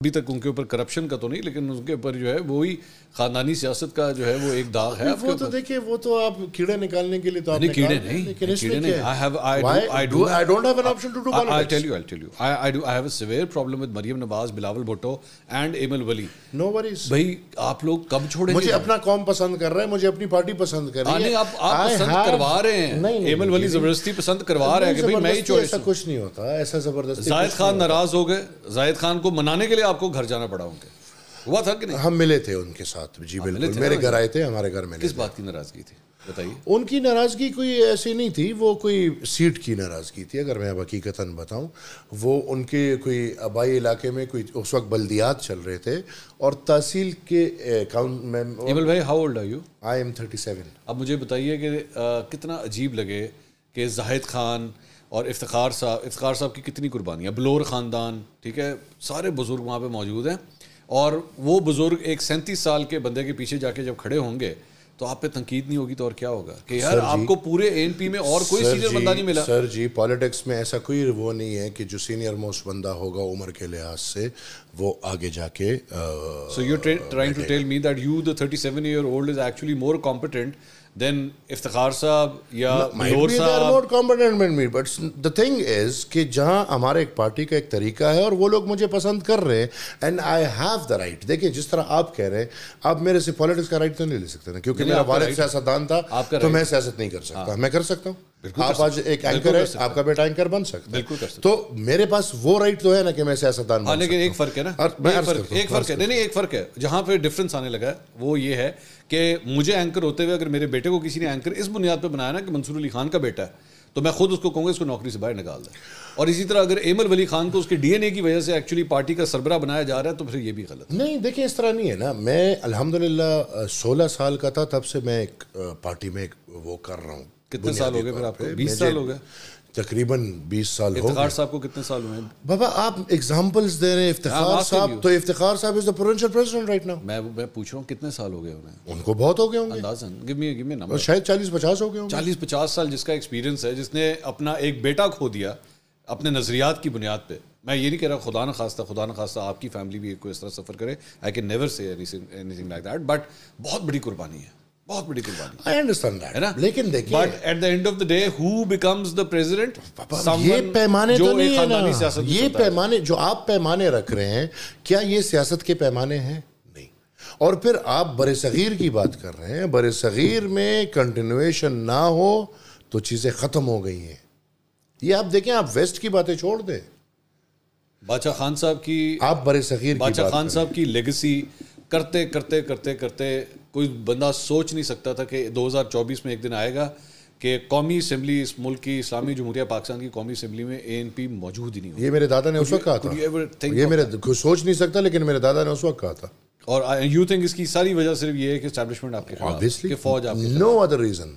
ابھی تک ان کے اوپر کرپشن کا تو نہیں، لیکن ان کے اوپر جو ہے وہی خاندانی سیاست کا جو ہے وہ ایک داغ ہے. وہ تو دیکھیں، وہ تو آپ کیڑے نکالنے کے لیے تو آپ نے کیڑے نہیں. I don't have an option to do politics. I'll tell you. I have a severe problem with Maryam Nawaz, Bilawal Bhutto and Emil Wali. No worries. بھائی آپ لوگ کب چھوڑیں گے؟ مجھے اپنا قوم پسند کر رہا ہے، مجھے اپنی پارٹی پسند کر رہی ہے. آپ پسند کروا رہے ہیں. ایمل ولی زبردستی پسند کروا رہے ہیں کہ بھائی میں ہی چوائس. ایسا کچھ نہیں ہوتا، ایسا زبردستی. زاہد خان ناراض ہو گئے، زاہد خان کو منانے کے لیے آپ کو گھر جانا پڑا ہوں گے. ہوا تھا کہ نہیں؟ ہم ملے تھے ان کے ساتھ، جی بالکل. میرے گھر آئے تھے، ہمارے گھر میں. کس بات کی ناراضگی تھی بتائیے؟ ان کی ناراضگی کوئی ایسی نہیں تھی، وہ کوئی سیٹ کی ناراضگی تھی. اگر میں اب حقیقتاً بتاؤں، وہ ان کے کوئی آبائی علاقے میں کوئی اس وقت بلدیات چل رہے تھے اور تحصیل کے ایمل بھائی how old are you? I am 37. اب مجھے بتائیے کہ کتنا عجیب لگے کہ زاہد خان اور افتخار صاحب کی کتنی قربانیاں، بلور خاندان، ٹھیک ہے، سارے بزرگ وہاں پہ موجود ہیں، اور وہ بزرگ ایک 37 سال کے بندے کے پیچھے جا کے جب کھڑے ہوں گے تو آپ پہ تنقید نہیں ہوگی تو اور کیا ہوگا کہ یار آپ کو پورے این پی میں اور کوئی سینئر بندہ نہیں ملا. سر جی، پالیٹکس میں ایسا کوئی وہ نہیں ہے کہ جو سینئر موسٹ بندہ ہوگا عمر کے لحاظ سے وہ آگے جا کے. So you're trying to tell me that you, the 37-year-old, is actually more competent than Iftikhar صاحب یا بلور صاحب. more competent than me, but the thing is کہ جہاں ہمارے ایک پارٹی کا ایک طریقہ ہے اور وہ لوگ مجھے پسند کر رہے ہیں and I have the right. دیکھیں جس طرح آپ کہہ رہے ہیں، آپ میرے سے پالیٹکس کا رائٹ تو نہیں لے سکتے نا، کیونکہ میرا والد سیاستدان تھا تو میں سیاست نہیں کر سکتا. میں کر سکتا ہوں. آپ آج ایک اینکر ہے، آپ کا بیٹا اینکر بن سکتا ہے، تو میرے پاس وہ رائٹ تو ہے نا کہ میں سیاستدان بن سکتا ہوں. لیکن ایک فرق ہے نا، ایک فرق ہے جہاں پہ ڈفرینس آنے لگا ہے، وہ یہ ہے کہ مجھے اینکر ہوتے ہوئے اگر میرے بیٹے کو کسی نے اینکر اس بنیاد پہ بنایا نا کہ منصور علی خان کا بیٹا ہے، تو میں خود اس کو کہوں گا اس کو نوکری سے باہر نکال دیں. اور اسی طرح اگر ایمل ولی خان کو اس کے ڈی این اے کی وجہ سے ایکچولی پارٹی کا سربراہ بنایا جا رہا ہے تو پھر یہ بھی غلط نہیں. دیکھیں اس طرح نہیں ہے نا. میں الحمدللہ 16 سال کا تھا تب سے میں ایک پارٹی میں وہ کر رہا ہوں. کتنے سال ہو گئے پھر آپ کو؟ 20 سال ہو گئے تقریباً. 20 سال ہو گئے. افتخار صاحب کو کتنے سال ہوئے ہیں؟ بابا آپ ایگزامپلز دے رہے ہیں. افتخار صاحب از the provincial president right now. میں پوچھ رہا ہوں کتنے سال ہو گئے انہیں؟ ان کو بہت ہو گئے ہوں گے اندازاً. give me a number. شاید 40-50 ہو گئے ہوں گے. 40-50 سال جس کا ایکسپیرینس ہے، جس نے اپنا ایک بیٹا کھو دیا اپنے نظریات کی بنیاد پہ. میں یہ نہیں کہہ رہا خدا نہ خواستہ آپ کی فیملی بھی کوئی اس طرح سفر کرے. I can never say anything like that, but بہت بڑی قربانی ہے، بہت بڑی قربانی. I understand that. لیکن دیکھیے but at the end of the day who becomes the president؟ یہ پیمانے تو نہیں ہے نا. یہ پیمانے جو آپ پیمانے رکھ رہے ہیں، کیا یہ سیاست کے پیمانے ہیں؟ نہیں. اور پھر آپ برصغیر کی بات کر رہے ہیں. برصغیر میں کنٹینویشن نہ ہو تو چیزیں ختم ہو گئی ہیں. یہ آپ دیکھیں، آپ ویسٹ کی باتیں چھوڑ دیں. باچا خان صاحب کی، آپ برصغیر باچا خان صاحب کی لیگسی کرتے کوئی بندہ سوچ نہیں سکتا تھا کہ 2024 میں ایک دن آئے گا کہ قومی اسمبلی اس ملک کی، اسلامی جمہوریہ پاکستان کی قومی اسمبلی میں اے این پی موجود ہی نہیں ہو. یہ میرے دادا نے اس وقت کہا تھا. یہ میرے سوچ نہیں سکتا، لیکن میرے دادا نے اس وقت کہا تھا. اور یو تھنک اس کی ساری وجہ صرف یہ ہے کہ اسٹیبلشمنٹ آپ کے خلاف، کہ فوج آپ کے خلاف. No other reason.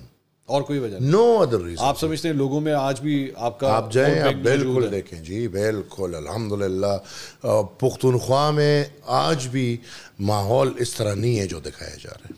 اور کوئی وجہ نہیں. No other reason. آپ سمجھتے ہیں لوگوں میں آج بھی آپ کا، آپ جائیں آپ بالکل دیکھیں جی، بالکل الحمدللہ پختونخوا میں آج بھی ماحول اس طرح نہیں ہے جو دکھایا جا رہا ہے.